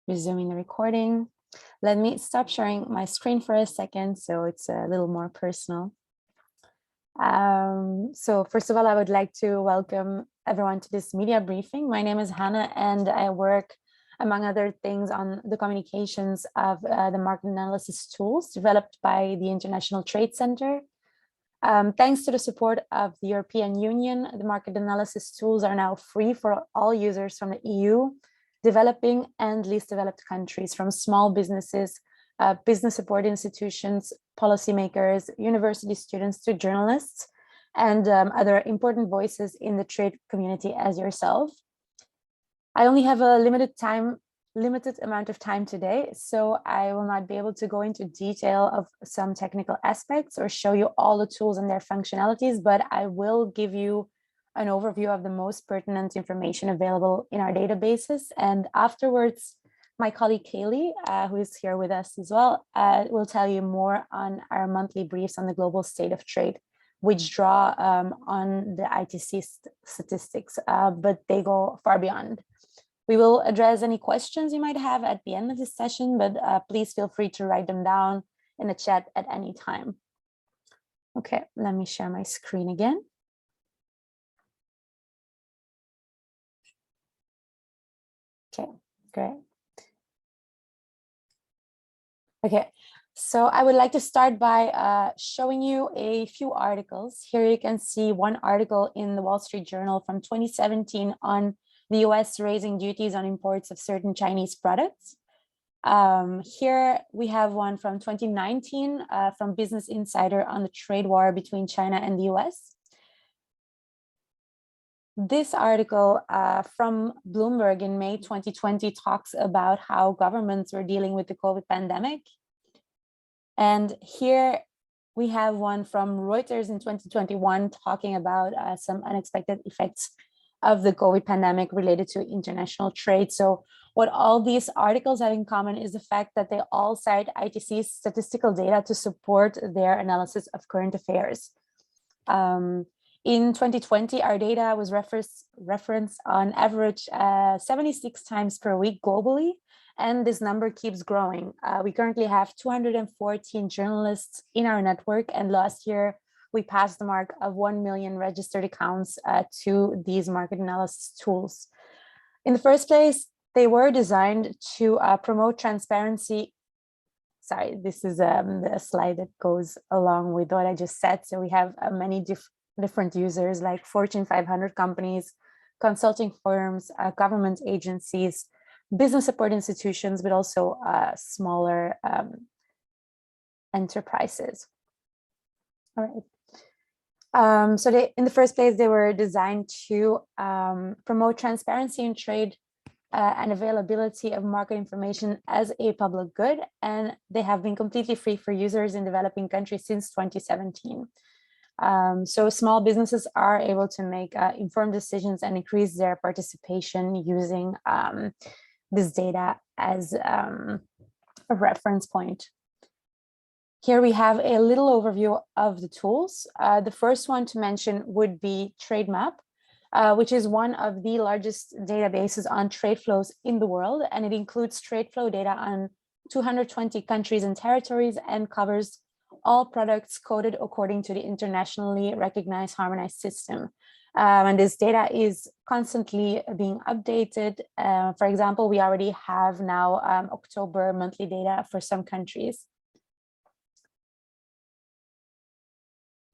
Resuming the recording. Let me stop sharing my screen for a second so it's a little more personal. So first of all, I would like to welcome everyone to this media briefing. My name is Hannah and I work, among other things, on the communications of the market analysis tools developed by the International Trade Center. Thanks to the support of the European Union, the market analysis tools are now free for all users from the EU, developing and least developed countries, from small businesses, business support institutions, policymakers, university students to journalists, and other important voices in the trade community as yourself. I only have a limited amount of time today, so I will not be able to go into detail of some technical aspects or show you all the tools and their functionalities, but I will give you an overview of the most pertinent information available in our databases. And afterwards, my colleague Kaylee, who is here with us as well, will tell you more on our monthly briefs on the global state of trade, which draw on the ITC statistics, but they go far beyond. We will address any questions you might have at the end of this session, but please feel free to write them down in the chat at any time. Okay, let me share my screen again. Okay, great. Okay, so I would like to start by showing you a few articles. Here you can see one article in the Wall Street Journal from 2017 on the US raising duties on imports of certain Chinese products. Here we have one from 2019 from Business Insider on the trade war between China and the US. This article from Bloomberg in May 2020 talks about how governments were dealing with the COVID pandemic. And here we have one from Reuters in 2021 talking about some unexpected effects of the COVID pandemic related to international trade. So what all these articles have in common is the fact that they all cite ITC's statistical data to support their analysis of current affairs. In 2020, our data was referenced on average 76 times per week globally, and this number keeps growing. We currently have 214 journalists in our network, and last year we passed the mark of 1 million registered accounts to these market analysis tools. In the first place, they were designed to promote transparency. Sorry, this is the slide that goes along with what I just said. So we have many different users like Fortune 500 companies, consulting firms, government agencies, business support institutions, but also smaller enterprises. All right. So in the first place, they were designed to promote transparency in trade and availability of market information as a public good, and they have been completely free for users in developing countries since 2017. So small businesses are able to make informed decisions and increase their participation using this data as a reference point. Here we have a little overview of the tools. The first one to mention would be TradeMap, which is one of the largest databases on trade flows in the world, and it includes trade flow data on 220 countries and territories and covers all products coded according to the internationally recognized harmonized system. And this data is constantly being updated. For example, we already have now October monthly data for some countries.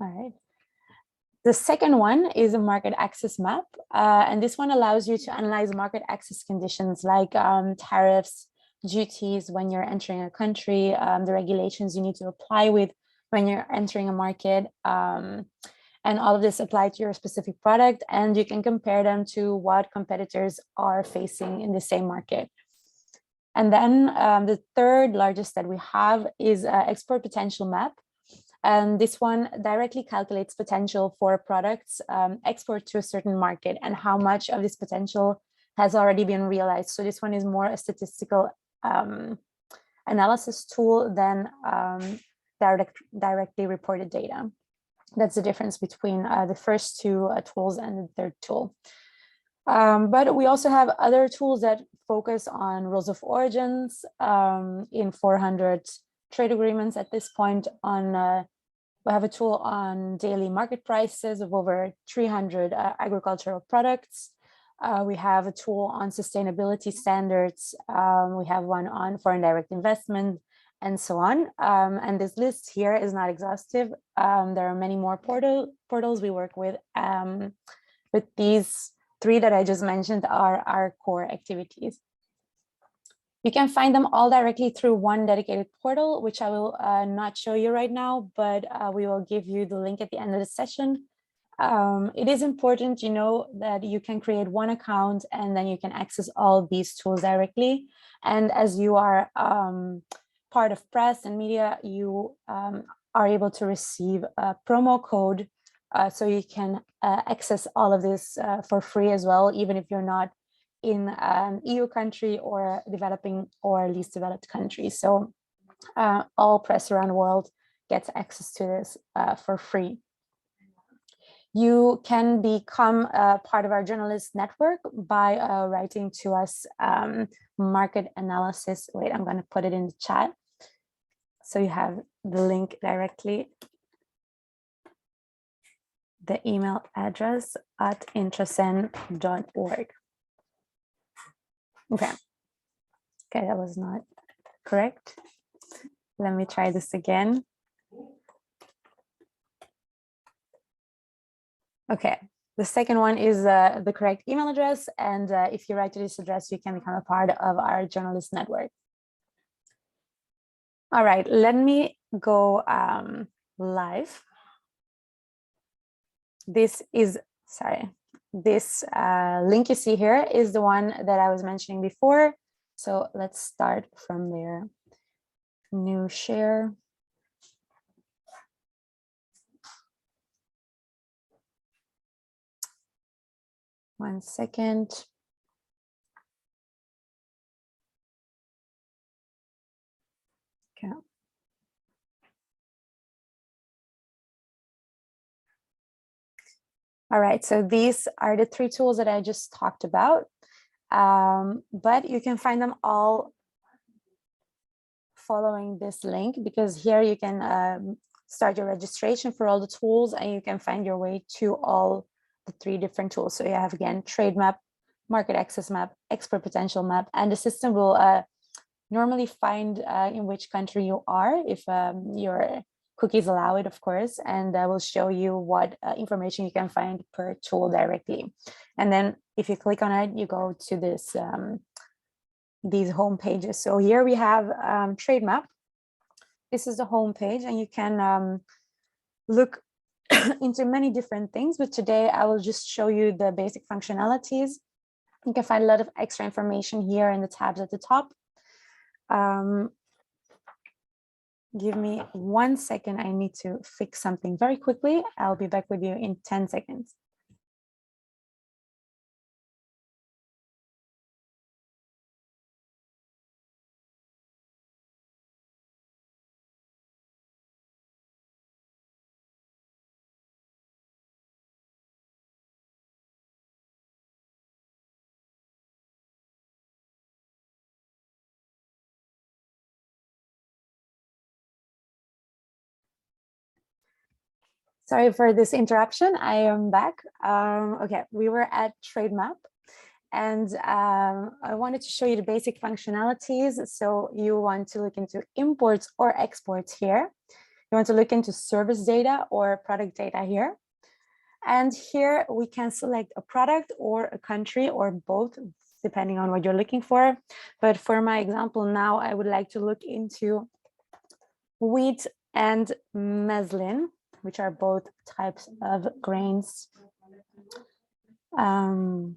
All right. The second one is a market access map. And this one allows you to analyze market access conditions like tariffs, duties when you're entering a country, the regulations you need to apply with when you're entering a market, and all of this apply to your specific product, and you can compare them to what competitors are facing in the same market. And then the third largest that we have is export potential map. And this one directly calculates potential for products export to a certain market and how much of this potential has already been realized. So this one is more a statistical analysis tool than directly reported data. That's the difference between the first two tools and the third tool. But we also have other tools that focus on rules of origins in 400 trade agreements at this point. We have a tool on daily market prices of over 300 agricultural products. We have a tool on sustainability standards. We have one on foreign direct investment and so on. And this list here is not exhaustive. There are many more portals we work with. But these three that I just mentioned are our core activities. You can find them all directly through one dedicated portal, which I will not show you right now, but we will give you the link at the end of the session. It is important, that you can create one account and then you can access all these tools directly. And as you are part of press and media, you are able to receive a promo code so you can access all of this for free as well, even if you're not in an EU country or developing or least developed country. So all press around the world gets access to this for free. You can become part of our journalist network by writing to us market analysis. Wait, I'm going to put it in the chat. So you have the link directly. The email address at intrasen.org. Okay, that was not correct. Let me try this again. Okay, the second one is the correct email address. And if you write to this address, you can become a part of our journalist network. All right, let me go live. This link you see here is the one that I was mentioning before. So let's start from there. New share. One second. Okay. All right, so these are the three tools that I just talked about, but you can find them all following this link, because here you can start your registration for all the tools and you can find your way to all the three different tools. So you have, again, trade map, market access map, export potential map, and the system will normally find in which country you are, if your cookies allow it, of course, and I will show you what information you can find per tool directly. And then if you click on it, you go to this these home pages. So here we have trade map. This is the home page, and you can look into many different things, but today I will just show you the basic functionalities. You can find a lot of extra information here in the tabs at the top. Give me 1 second. I need to fix something very quickly. I'll be back with you in 10 seconds. Sorry for this interruption. I am back. Okay, we were at trade map, and I wanted to show you the basic functionalities. So you want to look into imports or exports here. You want to look into service data or product data here. And here we can select a product or a country or both, depending on what you're looking for. But for my example now, I would like to look into wheat and muslin, which are both types of grains. Sorry,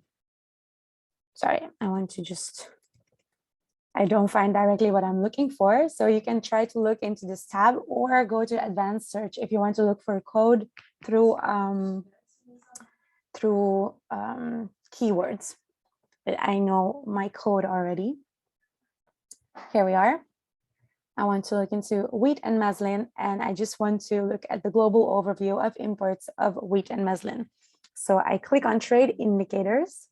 I don't find directly what I'm looking for. So you can try to look into this tab or go to advanced search if you want to look for a code through keywords. But I know my code already. Here we are. I want to look into wheat and muslin, and I just want to look at the global overview of imports of wheat and muslin. So I click on trade indicators,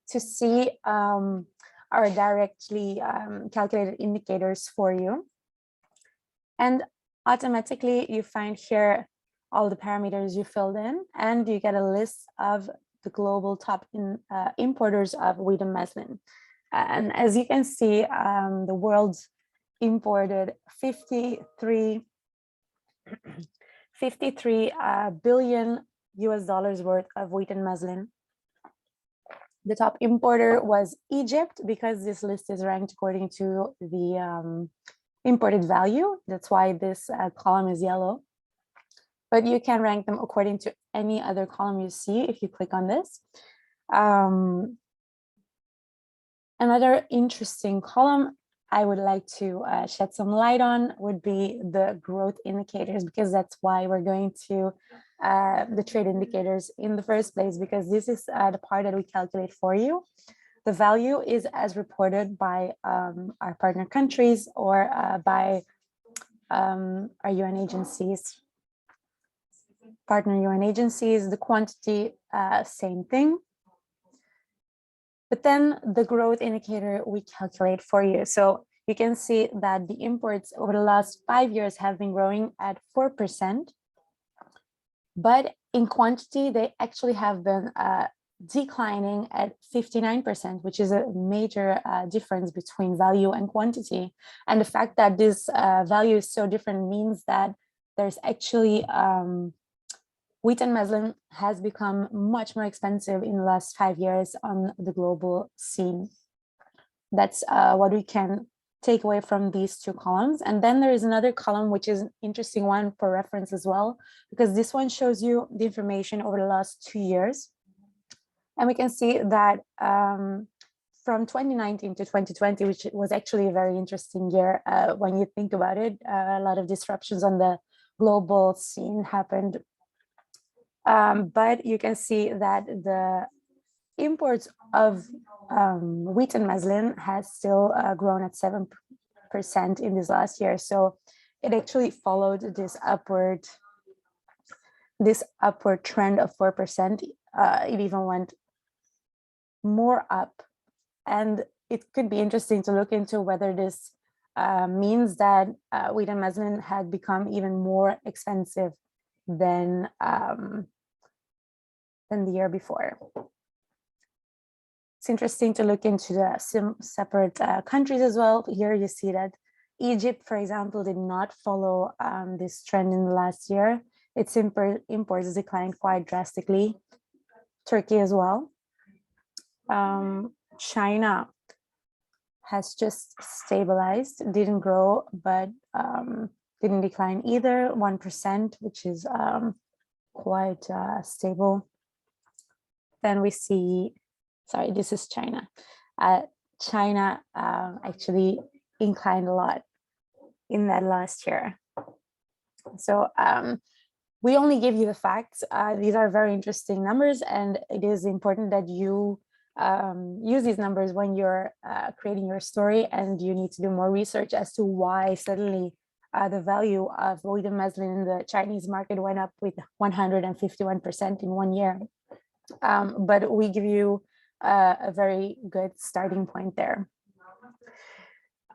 to see our directly calculated indicators for you. And automatically you find here all the parameters you filled in, and you get a list of the global top importers of wheat and muslin. And as you can see, the world imported 53 billion US dollars worth of wheat and muslin. The top importer was Egypt, because this list is ranked according to the imported value. That's why this column is yellow. But you can rank them according to any other column you see if you click on this. Another interesting column I would like to shed some light on would be the growth indicators, because that's why we're going to the trade indicators in the first place, because this is the part that we calculate for you. The value is as reported by our partner countries or by our UN agencies, partner UN agencies. The quantity, same thing. But then the growth indicator we calculate for you. So you can see that the imports over the last 5 years have been growing at 4%. But in quantity, they actually have been declining at 59%, which is a major difference between value and quantity. And the fact that this value is so different means that there's actually wheat and muslin has become much more expensive in the last 5 years on the global scene. That's what we can take away from these two columns. And then there is another column, which is an interesting one for reference as well, because this one shows you the information over the last 2 years. And we can see that from 2019 to 2020, which was actually a very interesting year when you think about it, a lot of disruptions on the global scene happened. But you can see that the imports of wheat and muslin has still grown at 7% in this last year. So it actually followed this upward trend of 4%. It even went more up. And it could be interesting to look into whether this means that wheat and muslin had become even more expensive than the year before. It's interesting to look into the separate countries as well. Here you see that Egypt, for example, did not follow this trend in the last year. Its imports declined quite drastically. Turkey as well. China has just stabilized, didn't grow, but didn't decline either, 1%, which is quite stable. Then we see, sorry, this is China. China actually inclined a lot in that last year. So we only give you the facts. These are very interesting numbers, and it is important that you use these numbers when you're creating your story, and you need to do more research as to why suddenly the value of wheat and muslin in the Chinese market went up with 151% in 1 year. But we give you a very good starting point there.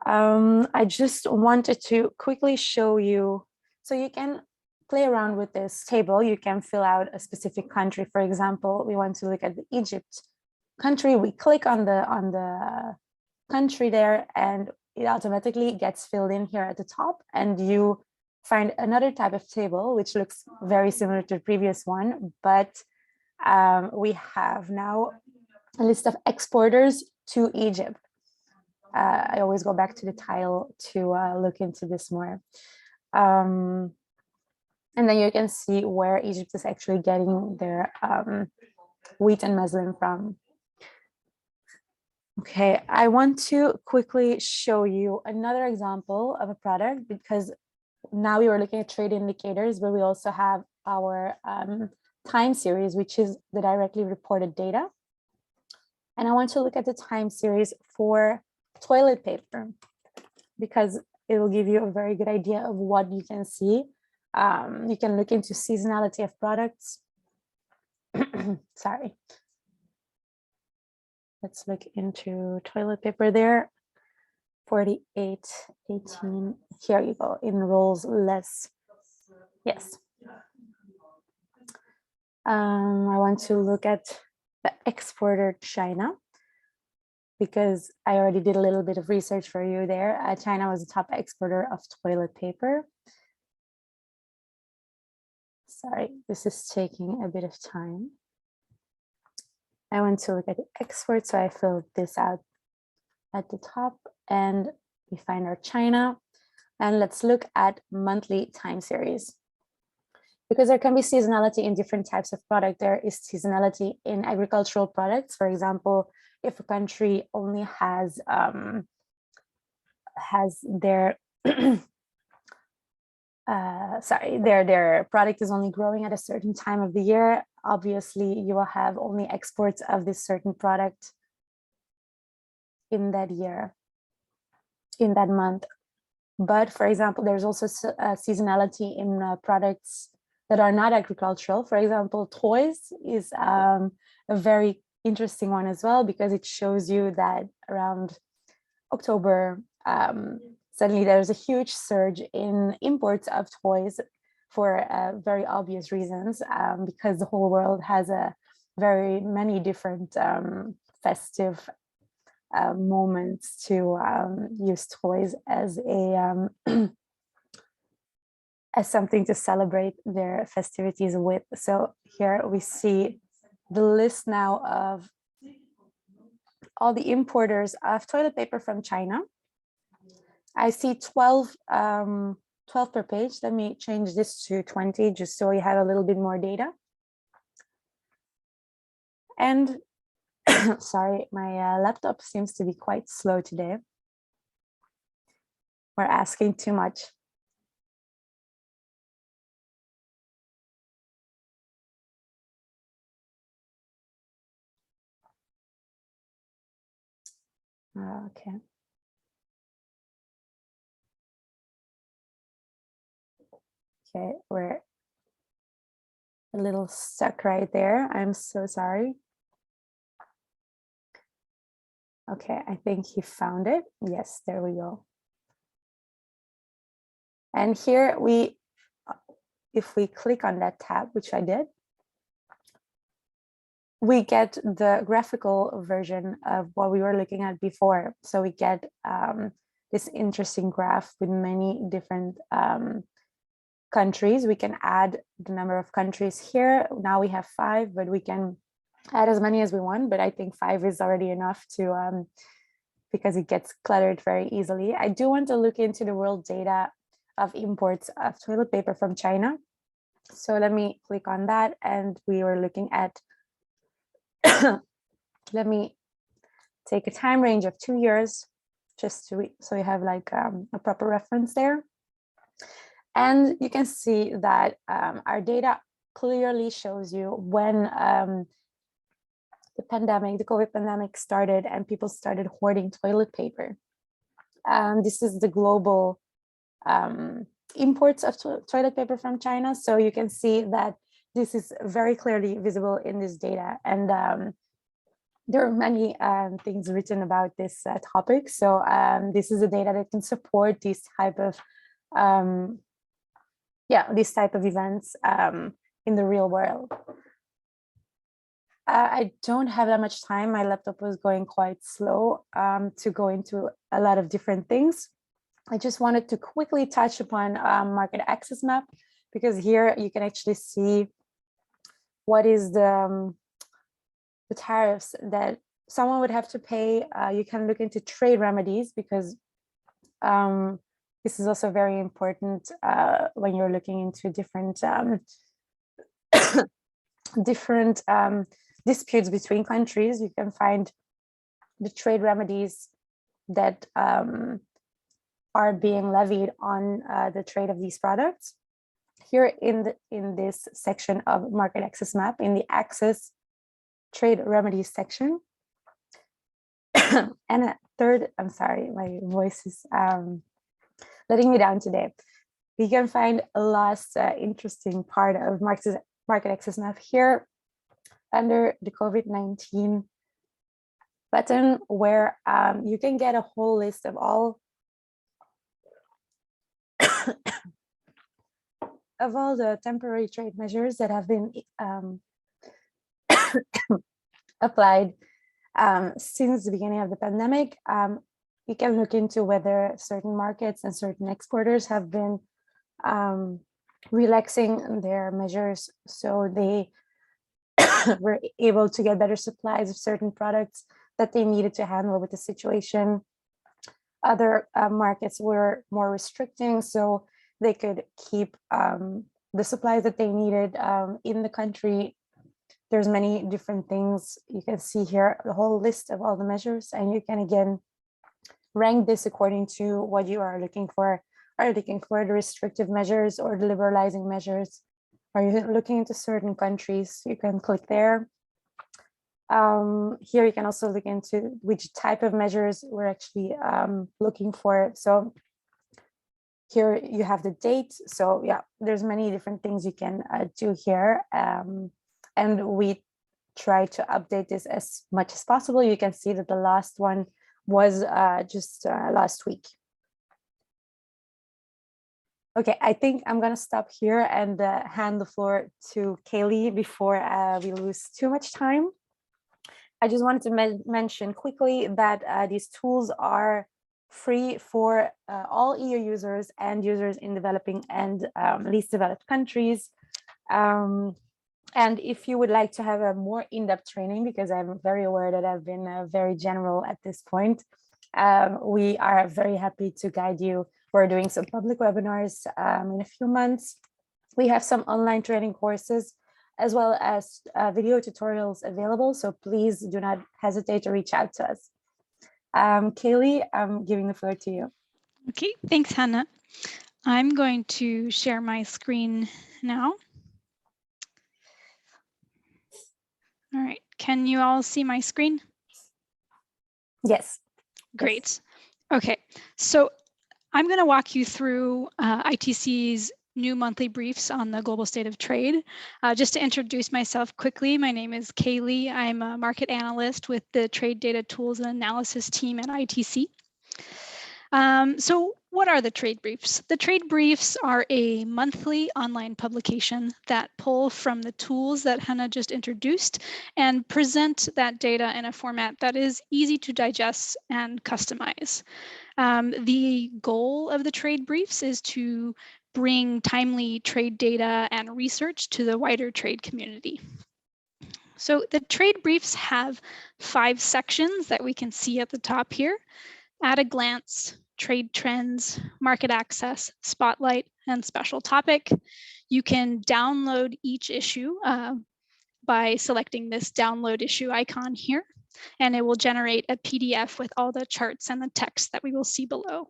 I just wanted to quickly show you, so you can play around with this table. You can fill out a specific country. For example, we want to look at the Egypt country. We click on the country there, and it automatically gets filled in here at the top, and you find another type of table which looks very similar to the previous one, but we have now a list of exporters to Egypt. I always go back to the title to look into this more. And then you can see where Egypt is actually getting their wheat and muslin from. Okay, I want to quickly show you another example of a product, because now we were looking at trade indicators, but we also have our time series, which is the directly reported data. And I want to look at the time series for toilet paper, because it will give you a very good idea of what you can see. You can look into seasonality of products. Sorry. let's look into toilet paper there. 48, 18, here you go, in rolls less. Yes. I want to look at the exporter China, because I already did a little bit of research for you there. China was the top exporter of toilet paper. Sorry, this is taking a bit of time. I want to look at the export, so I filled this out at the top, and we find our China. And let's look at monthly time series. Because there can be seasonality in different types of product. There is seasonality in agricultural products. For example, if a country only has their their product is only growing at a certain time of the year, obviously you will have only exports of this certain product in that year, in that month. But for example, there's also seasonality in products that are not agricultural. For example, toys is a very interesting one as well, because it shows you that around October, suddenly there's a huge surge in imports of toys for very obvious reasons, because the whole world has very many different festive moments to use toys as a as something to celebrate their festivities with. So here we see the list now of all the importers of toilet paper from China. I see 12 per page. Let me change this to 20 just so we have a little bit more data. And sorry, my laptop seems to be quite slow today. We're asking too much. Okay. Okay, we're a little stuck right there. I'm so sorry. Okay, I think he found it. Yes, there we go. And here if we click on that tab, which I did, we get the graphical version of what we were looking at before. So we get this interesting graph with many different countries. We can add the number of countries here. Now we have 5, but we can add as many as we want. But I think 5 is already enough to, because it gets cluttered very easily. I do want to look into the world data of imports of toilet paper from China. So let me click on that, and we were looking at let me take a time range of 2 years, just so we have like a proper reference there. And you can see that our data clearly shows you when the COVID pandemic started and people started hoarding toilet paper. This is the global imports of toilet paper from China. So you can see that this is very clearly visible in this data. And there are many things written about this topic. So this is the data that can support these type of events in the real world. I don't have that much time. My laptop was going quite slow to go into a lot of different things. I just wanted to quickly touch upon market access map, because here you can actually see what is the tariffs that someone would have to pay. You can look into trade remedies, because this is also very important when you're looking into different disputes between countries. You can find the trade remedies that are being levied on the trade of these products. Here in this section of market access map, in the access trade remedies section. And a third, I'm sorry, my voice is letting me down today. We can find a last interesting part of market access map here under the COVID-19 button where you can get a whole list of all the temporary trade measures that have been applied since the beginning of the pandemic. You can look into whether certain markets and certain exporters have been relaxing their measures, so they were able to get better supplies of certain products that they needed to handle with the situation. Other markets were more restricting, so they could keep the supplies that they needed in the country. There's many different things. You can see here the whole list of all the measures, and you can again rank this according to what you are looking for. Are you looking for the restrictive measures or the liberalizing measures? Are you looking into certain countries? You can click there. Here you can also look into which type of measures we're actually looking for. So here you have the date. So yeah, there's many different things you can do here. And we try to update this as much as possible. You can see that the last one was just last week. Okay, I think I'm gonna stop here and hand the floor to Kaylee before we lose too much time. I just wanted to mention quickly that these tools are free for all EU users and users in developing and least developed countries. And if you would like to have a more in-depth training, because I'm very aware that I've been very general at this point, we are very happy to guide you. We're doing some public webinars in a few months. We have some online training courses as well as video tutorials available. So please do not hesitate to reach out to us. Kaylee, I'm giving the floor to you. Okay, thanks, Hannah. I'm going to share my screen now. All right, can you all see my screen? Yes. Great. Okay, so I'm going to walk you through ITC's new monthly briefs on the global state of trade. Just to introduce myself quickly, my name is Kaylee. I'm a market analyst with the Trade Data Tools and Analysis team at ITC. So what are the trade briefs? The trade briefs are a monthly online publication that pull from the tools that Hannah just introduced and present that data in a format that is easy to digest and customize. The goal of the trade briefs is to bring timely trade data and research to the wider trade community. So the trade briefs have 5 sections that we can see at the top here: at a glance, trade trends, market access, spotlight, and special topic. You can download each issue by selecting this download issue icon here, and it will generate a PDF with all the charts and the text that we will see below.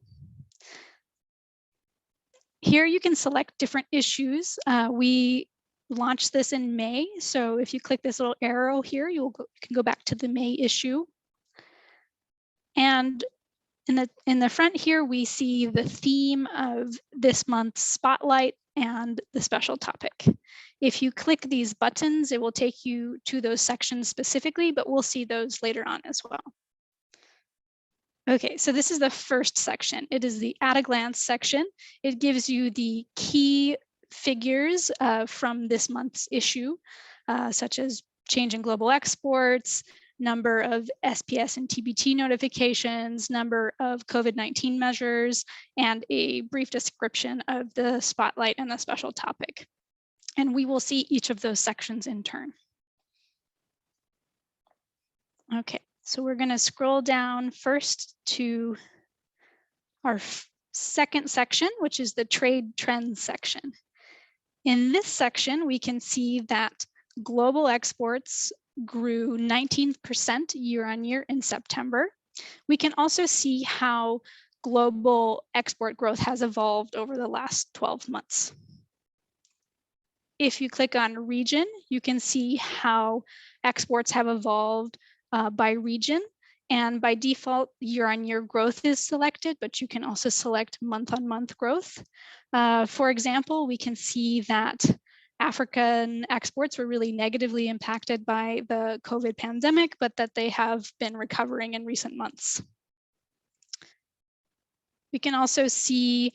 Here you can select different issues. We launched this in May, so if you click this little arrow here, you can go back to the May issue. And in the front here, we see the theme of this month's spotlight and the special topic. If you click these buttons, it will take you to those sections specifically, but we'll see those later on as well. Okay, so this is the first section. It is the at a glance section. It gives you the key figures from this month's issue, such as change in global exports, number of SPS and TBT notifications, number of COVID-19 measures, and a brief description of the spotlight and the special topic. And we will see each of those sections in turn. Okay, so we're going to scroll down first to our second section, which is the trade trends section. In this section, we can see that global exports grew 19% year on year in September. We can also see how global export growth has evolved over the last 12 months. If you click on region, you can see how exports have evolved by region, and by default, year on year growth is selected, but you can also select month on month growth. For example, we can see that African exports were really negatively impacted by the COVID pandemic, but that they have been recovering in recent months. We can also see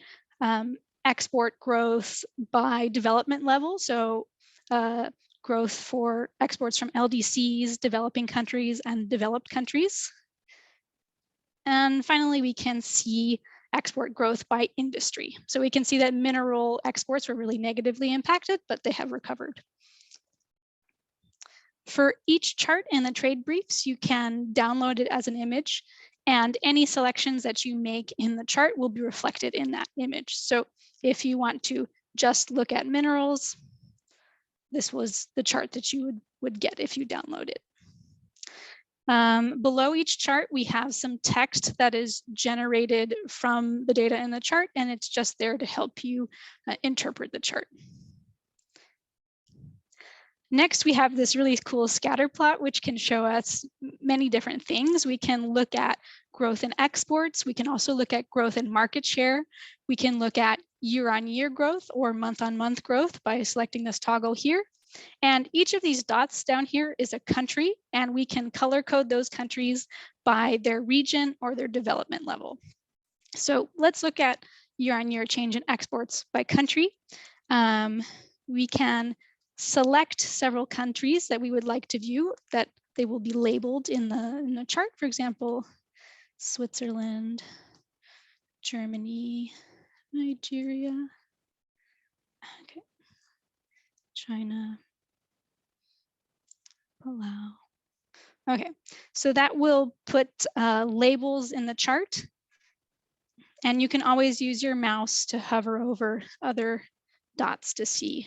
export growth by development level. So growth for exports from LDCs, developing countries, and developed countries. And finally, we can see export growth by industry. So we can see that mineral exports were really negatively impacted, but they have recovered. For each chart in the trade briefs, you can download it as an image, and any selections that you make in the chart will be reflected in that image. So if you want to just look at minerals, this was the chart that you would get if you download it. Below each chart, we have some text that is generated from the data in the chart, and it's just there to help you interpret the chart. Next, we have this really cool scatter plot, which can show us many different things. We can look at growth in exports. We can also look at growth in market share. We can look at year-on-year growth or month-on-month growth by selecting this toggle here. And each of these dots down here is a country, and we can color code those countries by their region or their development level. So let's look at year-on-year change in exports by country. We can select several countries that we would like to view, that they will be labeled in the chart. For example, Switzerland, Germany, Nigeria, okay, China, Palau. Okay, so that will put labels in the chart, and you can always use your mouse to hover over other dots to see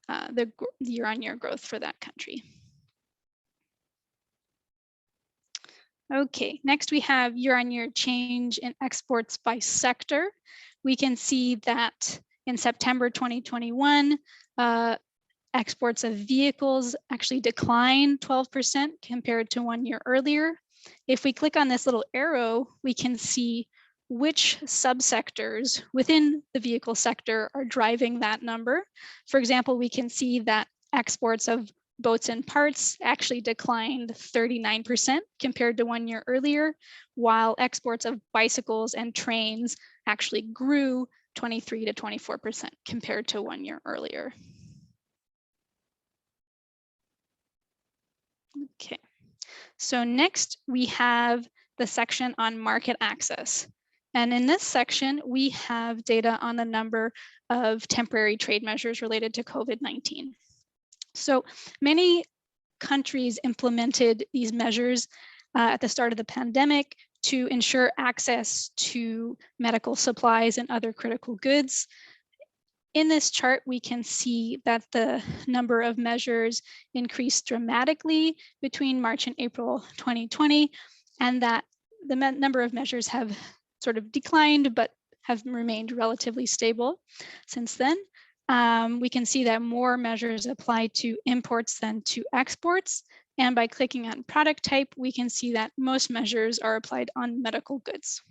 the year-on-year growth for that country. Okay, next we have year-on-year change in exports by sector. We can see that in September 2021, exports of vehicles actually declined 12% compared to 1 year earlier. If we click on this little arrow, we can see which subsectors within the vehicle sector are driving that number. For example, we can see that exports of boats and parts actually declined 39% compared to 1 year earlier, while exports of bicycles and trains actually grew 23 to 24% compared to 1 year earlier. Okay, so next we have the section on market access. And in this section, we have data on the number of temporary trade measures related to COVID-19. So many countries implemented these measures at the start of the pandemic to ensure access to medical supplies and other critical goods. In this chart, we can see that the number of measures increased dramatically between March and April 2020, and that the number of measures have sort of declined, but have remained relatively stable since then. We can see that more measures apply to imports than to exports. And by clicking on product type, we can see that most measures are applied on medical goods.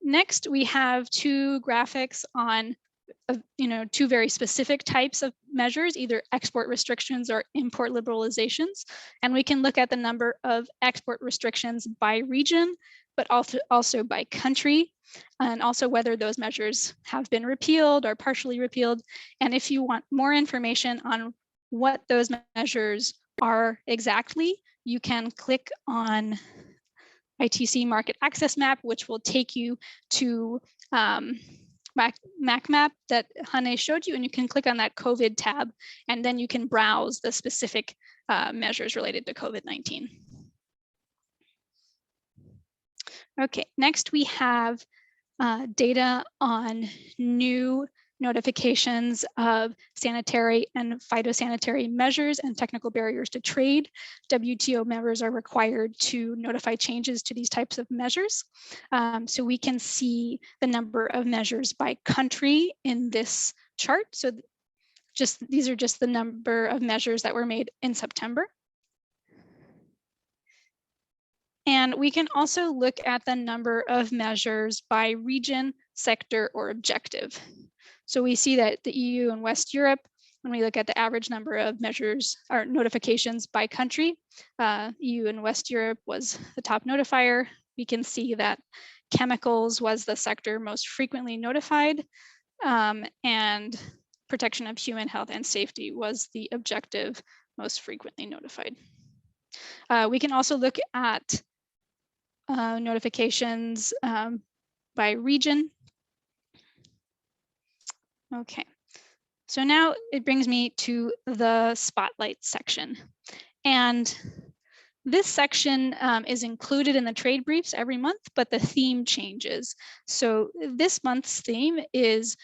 Next, we have two graphics on two very specific types of measures, either export restrictions or import liberalizations. And we can look at the number of export restrictions by region, but also by country, and also whether those measures have been repealed or partially repealed. And if you want more information on what those measures are exactly, you can click on ITC market access map, which will take you to Mac map that Hane showed you, and you can click on that COVID tab, and then you can browse the specific measures related to COVID-19. Okay, next we have data on new notifications of sanitary and phytosanitary measures and technical barriers to trade. WTO members are required to notify changes to these types of measures. So we can see the number of measures by country in this chart. So these are just the number of measures that were made in September. And we can also look at the number of measures by region, sector, or objective. So we see that the EU and West Europe, when we look at the average number of measures or notifications by country, EU and West Europe was the top notifier. We can see that chemicals was the sector most frequently notified, and protection of human health and safety was the objective most frequently notified. We can also look at notifications by region. Okay, so now it brings me to the spotlight section. And this section is included in the trade briefs every month, but the theme changes. So this month's theme is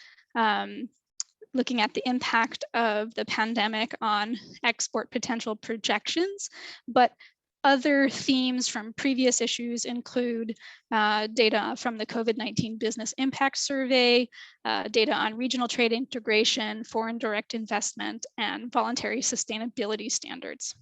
looking at the impact of the pandemic on export potential projections, but other themes from previous issues include data from the COVID-19 Business Impact Survey, data on regional trade integration, foreign direct investment, and voluntary sustainability standards.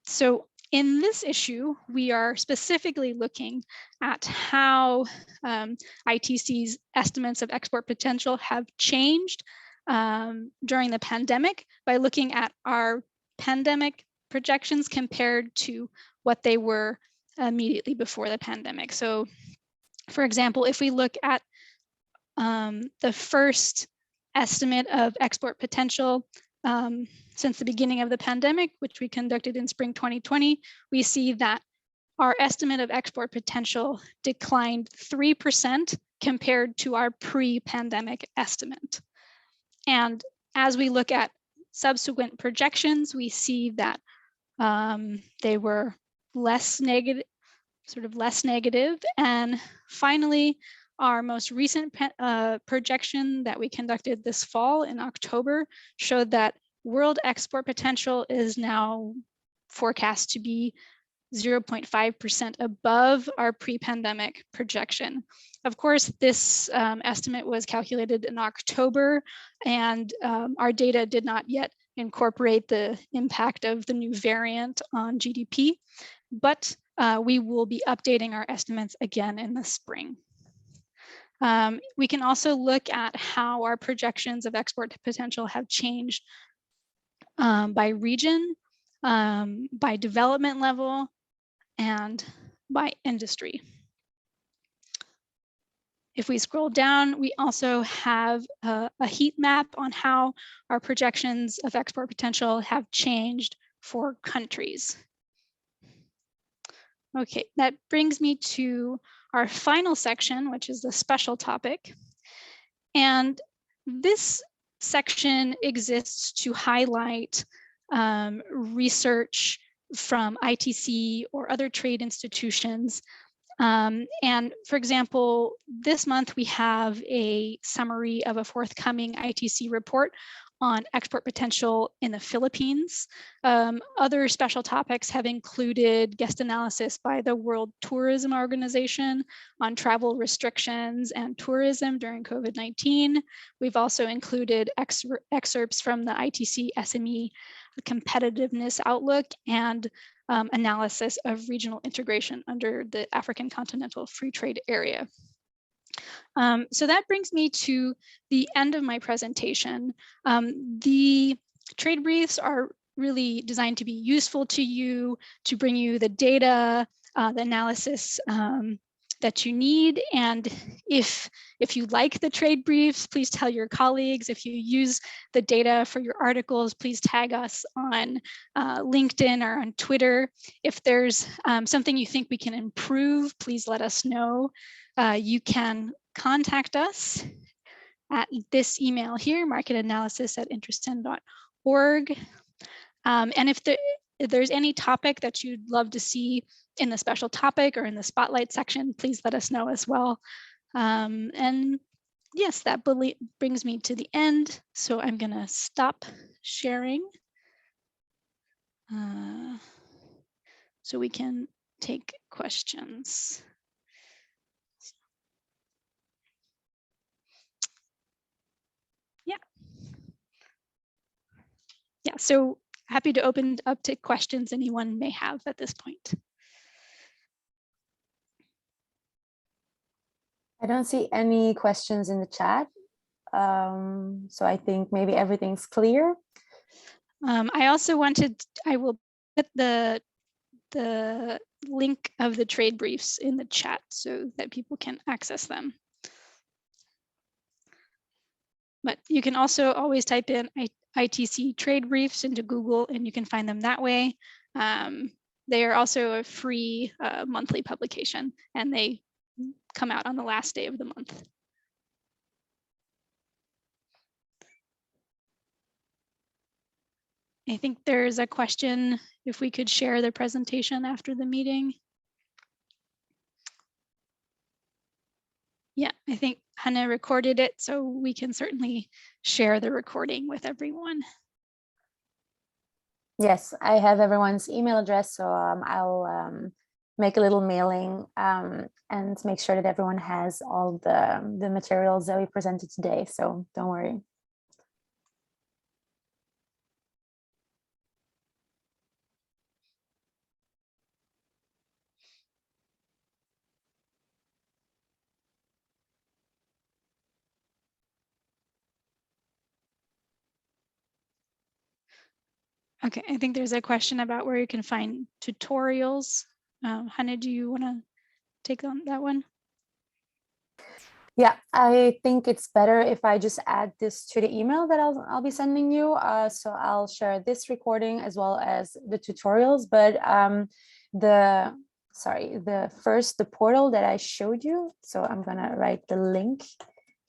So in this issue, we are specifically looking at how ITC's estimates of export potential have changed during the pandemic by looking at our pandemic projections compared to what they were immediately before the pandemic. So, for example, if we look at the first estimate of export potential since the beginning of the pandemic, which we conducted in spring 2020, we see that our estimate of export potential declined 3% compared to our pre-pandemic estimate. And as we look at subsequent projections, we see that they were less negative, And finally, our most recent projection that we conducted this fall in October showed that world export potential is now forecast to be 0.5% above our pre-pandemic projection. Of course, this estimate was calculated in October, and our data did not yet incorporate the impact of the new variant on GDP, but we will be updating our estimates again in the spring. We can also look at how our projections of export potential have changed by region, by development level, and by industry. If we scroll down, we also have a heat map on how our projections of export potential have changed for countries. Okay, that brings me to our final section, which is the special topic. And this section exists to highlight research from ITC or other trade institutions. And for example, this month we have a summary of a forthcoming ITC report on export potential in the Philippines. Other special topics have included guest analysis by the World Tourism Organization on travel restrictions and tourism during COVID-19. We've also included excerpts from the ITC SME competitiveness outlook and analysis of regional integration under the African Continental Free Trade Area. So that brings me to the end of my presentation. The trade briefs are really designed to be useful to you, to bring you the data, the analysis that you need. And if you like the trade briefs, please tell your colleagues. If you use the data for your articles, please tag us on LinkedIn or on Twitter. If there's something you think we can improve, please let us know. You can contact us at this email here, marketanalysis@intersten.org. And if there's any topic that you'd love to see in the special topic or in the spotlight section, please let us know as well. And yes, that brings me to the end. So I'm gonna stop sharing so we can take questions. Yeah, so happy to open up to questions anyone may have at this point. I don't see any questions in the chat. So I think maybe everything's clear. I will put the link of the trade briefs in the chat so that people can access them. But you can also always type in ITC trade briefs into Google and you can find them that way. They are also a free monthly publication and they come out on the last day of the month. I think there's a question if we could share the presentation after the meeting. Yeah, I think Hannah recorded it, so we can certainly share the recording with everyone. Yes, I have everyone's email address, so I'll make a little mailing and make sure that everyone has all the materials that we presented today, so don't worry. Okay, I think there's a question about where you can find tutorials. Hannah, do you want to take on that one? Yeah, I think it's better if I just add this to the email that I'll be sending you. So I'll share this recording as well as the tutorials. But the portal that I showed you. So I'm gonna write the link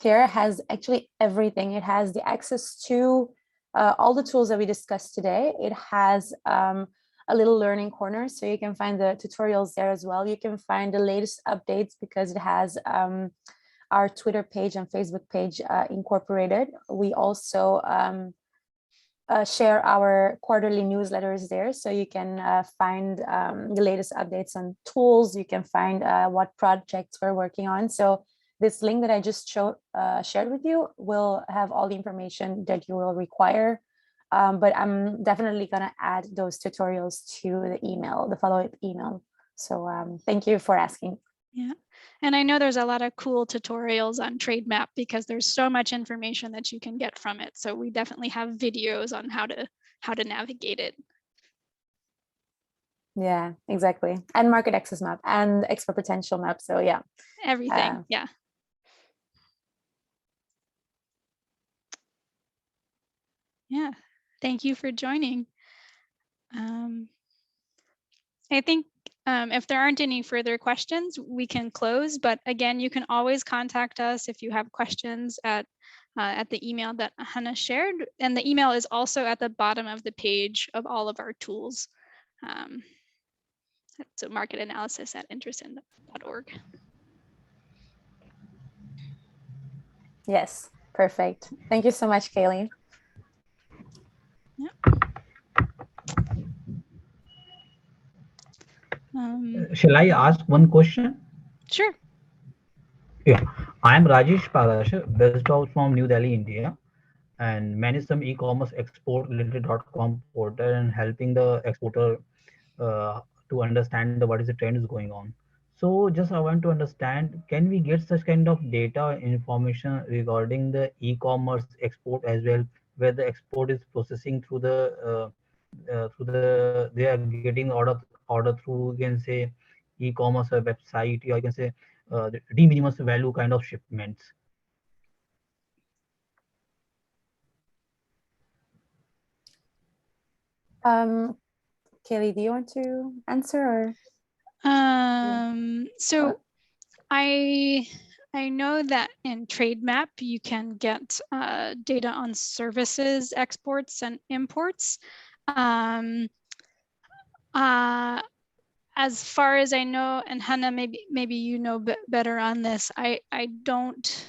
here, has actually everything. It has the access to all the tools that we discussed today. It has a little learning corner, so you can find the tutorials there as well. You can find the latest updates because it has our Twitter page and Facebook page incorporated. We also share our quarterly newsletters there, so you can find the latest updates on tools. You can find what projects we're working on. So this link that I just shared with you will have all the information that you will require. But I'm definitely gonna add those tutorials to the email, the follow-up email. So thank you for asking. Yeah, and I know there's a lot of cool tutorials on TradeMap because there's so much information that you can get from it. So we definitely have videos on how to navigate it. Yeah, exactly. And market access map and export potential map. So yeah. Everything, yeah. Yeah, thank you for joining. I think if there aren't any further questions, we can close. But again, you can always contact us if you have questions at the email that Hannah shared. And the email is also at the bottom of the page of all of our tools. So marketanalysis@intersin.org. Yes, perfect. Thank you so much, Kaylee. Yeah. Shall I ask one question? Sure. Yeah, I am Rajesh Pagash, based out from New Delhi, India, and manage some e-commerce export related.com portal and helping the exporter to understand what is the trend is going on. So just I want to understand, can we get such kind of data information regarding the e-commerce export as well, where the export is processing they are getting order through, you can say, e-commerce website, or you can say the de minimis value kind of shipments. Kaylee, do you want to answer or? So I know that in TradeMap you can get data on services, exports, and imports. As far as I know, and Hannah, maybe you know better on this, I don't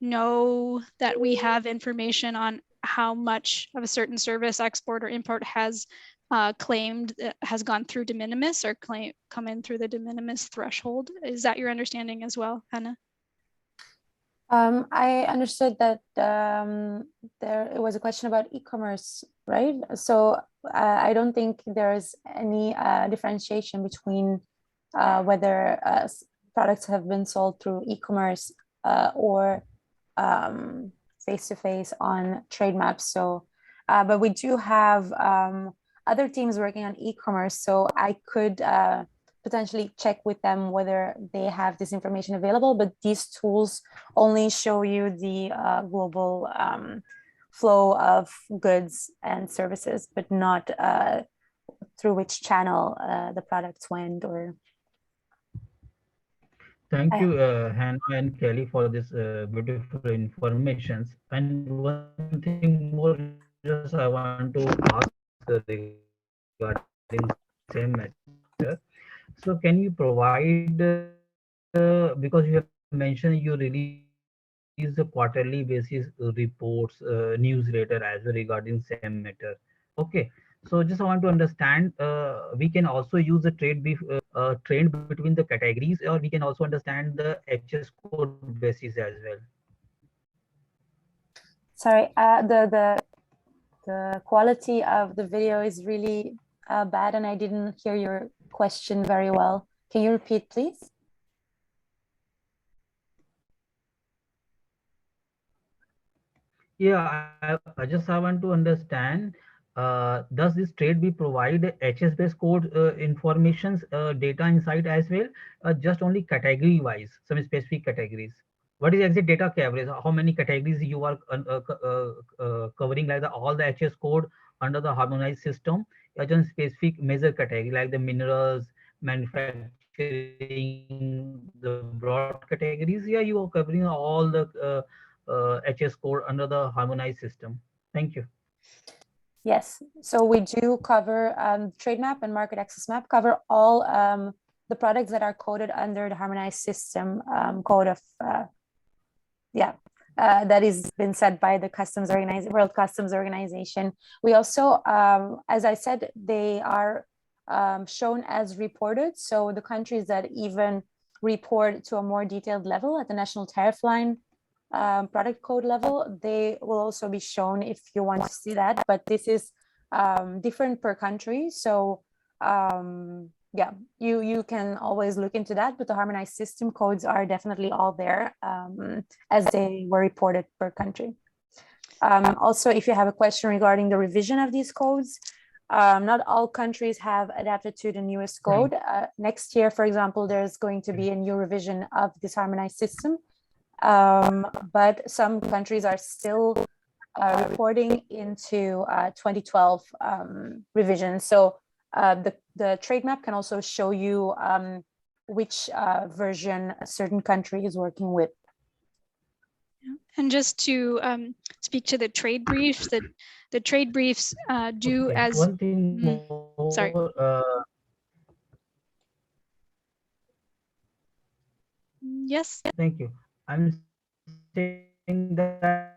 know that we have information on how much of a certain service, export, or import has claimed has gone through de minimis or come in through the de minimis threshold. Is that your understanding as well, Hannah? I understood that it was a question about e-commerce, right? So I don't think there's any differentiation between whether products have been sold through e-commerce or face-to-face on trade maps. So, but we do have other teams working on e-commerce, so I could potentially check with them whether they have this information available, but these tools only show you the global flow of goods and services, but not through which channel the products went. Or Thank you, Hannah and Kelly, for this beautiful information. And one thing more, just I want to ask regarding same matter. So, can you provide, because you have mentioned you release the quarterly basis reports, newsletter as well regarding same matter. Okay, so just I want to understand. We can also use the trade brief trend between the categories, or we can also understand the HS code basis as well. sorry, the quality of the video is really bad, and I didn't hear your question very well. Can you repeat, please? Yeah, I just I want to understand, does this trade be provide HS-based code informations, data insight as well, just only category wise, some specific categories? What is exact data coverage? How many categories you are covering, like all the HS code under the harmonized system, or just specific major category like the minerals, manufacturing, the broad categories? Yeah, you are covering all the HS code under the harmonized system. Thank you. Yes, so we do cover trade map and market access map, cover all the products that are coded under the harmonized system code of that is been set by the World Customs Organization. We also, as I said, they are shown as reported. So the countries that even report to a more detailed level at the national tariff line product code level, they will also be shown if you want to see that. But this is different per country. So yeah, you can always look into that, but the harmonized system codes are definitely all there as they were reported per country. Also, if you have a question regarding the revision of these codes, not all countries have adapted to the newest code. Next year, for example, there's going to be a new revision of this harmonized system, but some countries are still reporting into 2012 revision. So the trade map can also show you which version a certain country is working with. And just to speak to the trade briefs, the trade briefs do Okay. as One thing more. sorry. Yes. Thank you. I'm saying that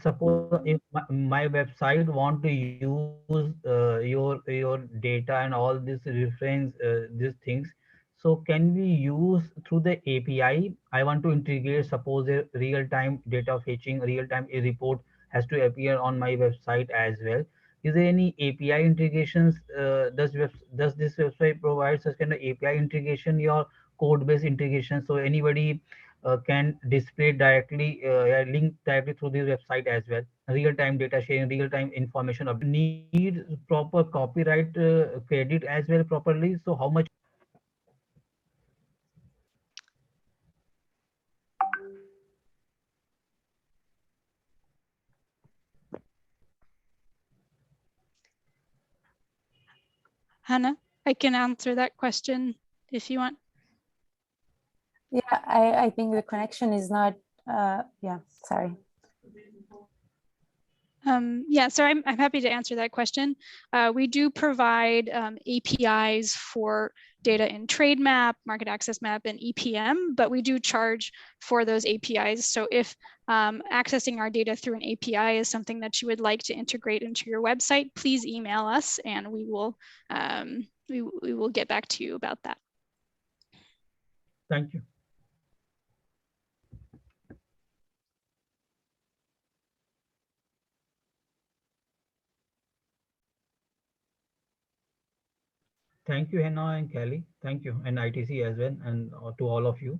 suppose if my website want to use your data and all this reference these things, so can we use through the API? I want to integrate, suppose a real-time data fetching, real-time a report has to appear on my website as well. Is there any API integrations? Does this website provide such kind of API integration, your code-based integration, so anybody can display directly, link directly through the website as well? Real-time data sharing, real-time information of need proper copyright credit as well properly. So how much? Hannah, I can answer that question if you want. Yeah, I think the connection is not, yeah, sorry. Yeah, so I'm happy to answer that question. We do provide APIs for data in trade map, market access map, and EPM, but we do charge for those APIs. So if accessing our data through an API is something that you would like to integrate into your website, please email us and we will get back to you about that. Thank you. Thank you, Hannah and Kelly. Thank you, and ITC as well, and to all of you,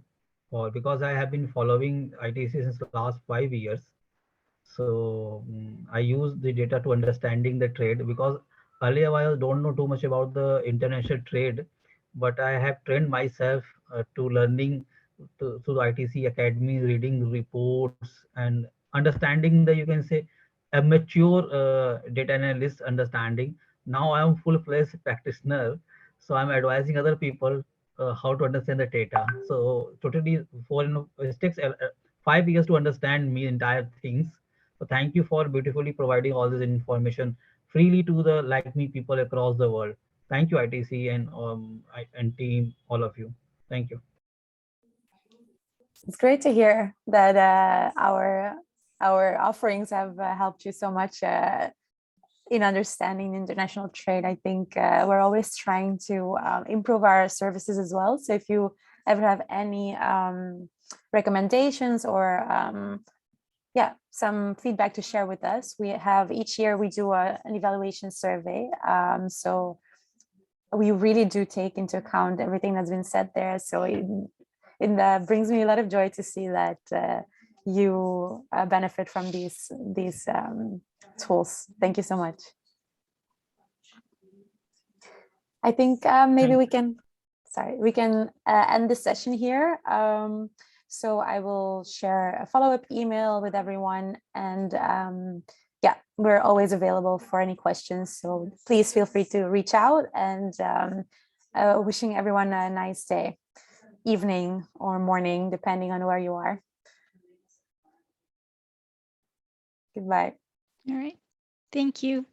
for because I have been following ITC since last 5 years. So I use the data to understanding the trade, because earlier I don't know too much about the international trade, but I have trained myself to learning through the ITC Academy, reading reports and understanding the, you can say, a mature data analyst understanding. Now I am full-fledged practitioner, so I'm advising other people how to understand the data. So totally, it takes 5 years to understand me entire things. So thank you for beautifully providing all this information freely to the like me people across the world. Thank you, ITC and team, all of you. Thank you. It's great to hear that our offerings have helped you so much in understanding international trade. I think we're always trying to improve our services as well. So if you ever have any recommendations or yeah, some feedback to share with us, we have each year we do an evaluation survey. So we really do take into account everything that's been said there. So it brings me a lot of joy to see that you benefit from these tools. Thank you so much. I think maybe we can end this session here. So I will share a follow-up email with everyone, and yeah, we're always available for any questions. So please feel free to reach out, and wishing everyone a nice day, evening or morning, depending on where you are. Goodbye. All right. Thank you.